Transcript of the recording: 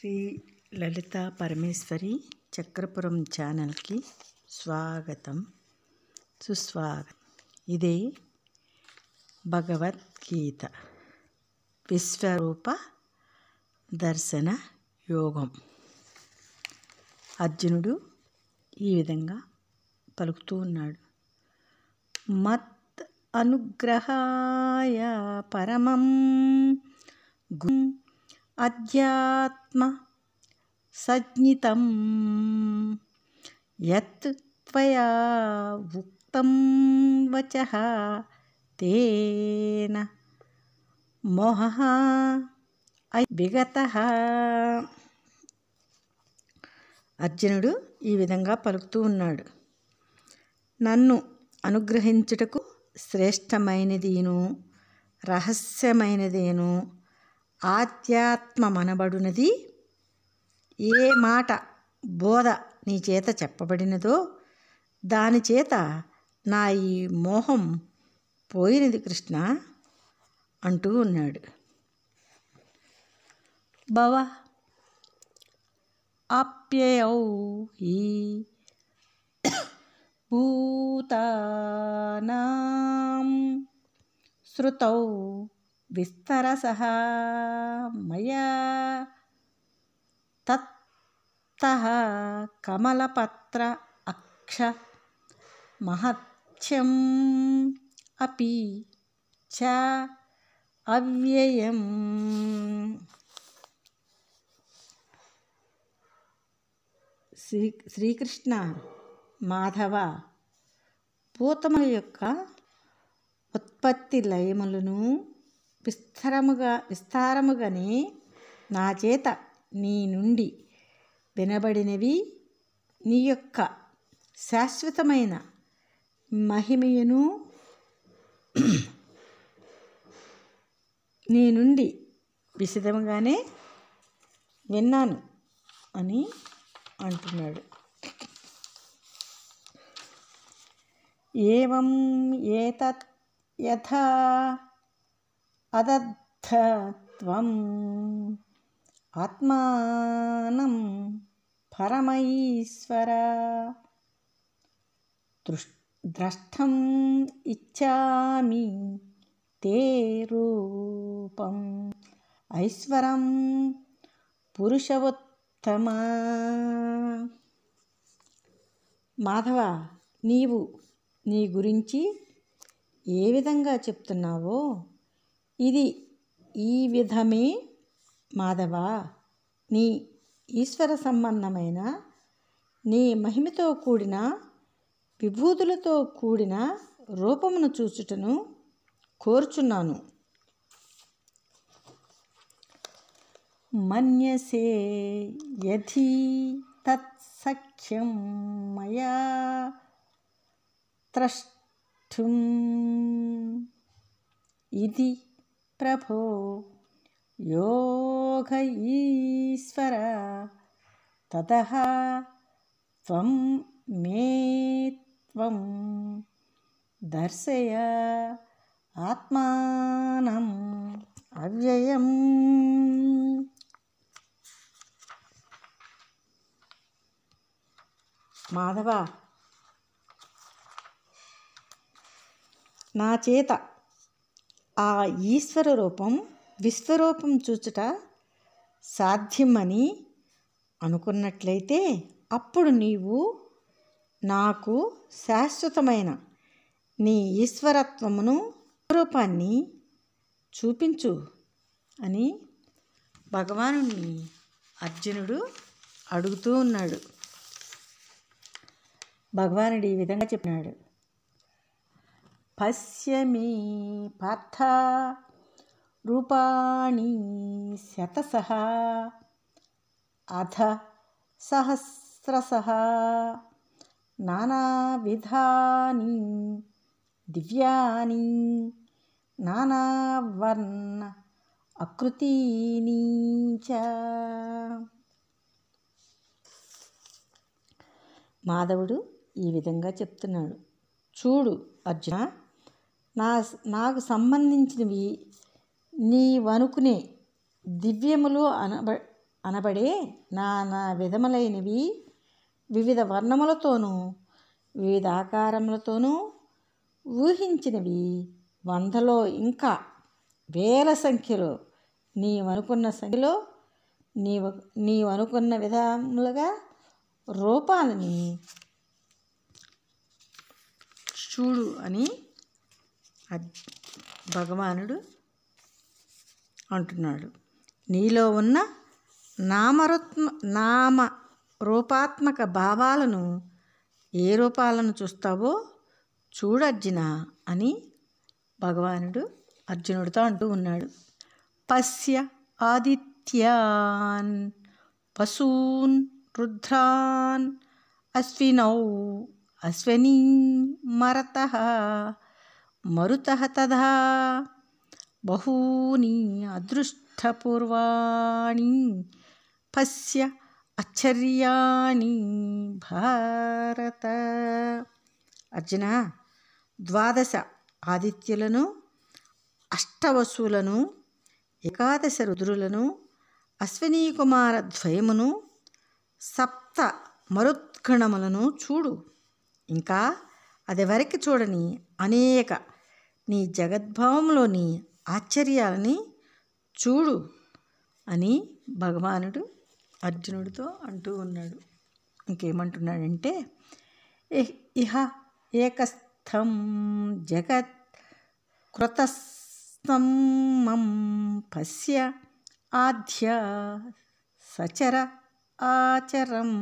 శ్రీ లలితా పరమేశ్వరి చక్రపురం ఛానల్కి స్వాగతం సుస్వాగతం. ఇదే భగవద్గీత విశ్వరూప దర్శన యోగం. అర్జునుడు ఈ విధంగా పలుకుతూ ఉన్నాడు. మత్ అనుగ్రహాయ పరమం అధ్యాత్మ సజ్ఞితం యత్ త్వయా ఉక్తం వచః తేన మోహః విగతః. అర్జునుడు ఈ విధంగా పలుకుతూ ఉన్నాడు. నన్ను అనుగ్రహించుటకు శ్రేష్టమైనదిను రహస్యమైనదేను ఆధ్యాత్మమనబడునది ఏ మాట బోధ నీ చేత చెప్పబడినదో దాని చేత నా ఈ మోహం పోయినది కృష్ణ అంటూ ఉన్నాడు. భవ అప్యయౌ హి భూతానాం శ్రుతౌ విస్తరసః మయా తత్తః కమలపత్ర అక్ష మహత్యం అపి చ అవ్యయం. శ్రీకృష్ణ మాధవ, భూతముల యొక్క ఉత్పత్తి లయములను విస్తారముగానే నా చేత నీ నుండి వినబడినవి. నీ యొక్క శాశ్వతమైన మహిమయును నీ నుండి విశదముగానే విన్నాను అని అంటున్నాడు. ఏవం ఏతత్ యథా అదద్ధత్వం ఆత్మానం పరమైశ్వర ద్రష్టం ఇచ్చామి తే రూపం ఐశ్వరం పురుషోత్తమ. మాధవ, నీవు నీ గురించి ఏ విధంగా చెప్తున్నావో ఇది ఈ విధమే మాధవ. నీ ఈశ్వర సంబంధమైన నీ మహిమతో కూడిన విభూతులతో కూడిన రూపమును చూచుటను కోరుచున్నాను. మన్యసే యధి తత్సఖ్యం మయా త్రష్టుం ఇది ప్రభో యోగ ఈశ్వర తతః త్వం మే త్వం దర్శయ ఆత్మానం అవ్యయం. మాధవ, నా చేత ఆ ఈశ్వర రూపం విశ్వరూపం చూచుట సాధ్యమని అనుకున్నట్లయితే అప్పుడు నీవు నాకు శాశ్వతమైన నీ ఈశ్వరత్వమును రూపాన్ని చూపించు అని భగవానుని అర్జునుడు అడుగుతూ ఉన్నాడు. భగవానుడు ఈ విధంగా చెప్పినాడు. పశ్యమే పార్థ రూపాణి శతశః అథ సహస్రశః నానావిధాని దివ్యాని నానావర్ణ ఆకృతీని చ. మాధవుడు ఈ విధంగా చెప్తున్నాడు. చూడు అర్జున, నాకు సంబంధించినవి నీవనుకునే దివ్యములు అనబడే నానా విధములైనవి వివిధ వర్ణములతోనూ వివిధ ఆకారములతోనూ ఊహించినవి వందలో ఇంకా వేల సంఖ్యలో నీవనుకున్న సంఖ్యలో నీవనుకున్న విధములుగా రూపాలని చూడు అని భగవానుడు అంటున్నాడు. నీలో ఉన్న నామ రూపాత్మక భావాలను ఏ రూపాలను చూస్తావో చూడర్జున అని భగవానుడు అర్జునుడితో అంటూ ఉన్నాడు. పశ్య ఆదిత్యాన్ వసూన్ రుద్రాన్ అశ్వినౌ అశ్వనీ మరతః మరుతః తథా బహూని అదృష్టపూర్వాణి పశ్య ఆశ్చర్యాణి భారత. అర్జున, 12 ఆదిత్యులను, 8 వసువులను, 11 రుద్రులను, అశ్వినీ కుమార ద్వయమును, 7 మరుద్గణములను చూడు. ఇంకా అది వరకు చూడని అనేక నీ జగద్భావంలోని ఆశ్చర్యాలని చూడు అని భగవానుడు అర్జునుడితో అంటూ ఉన్నాడు. ఇంకేమంటున్నాడంటే, ఇహ ఏకస్థం జగత్ కృతస్థం మం పశ్య ఆద్య సచర ఆచరం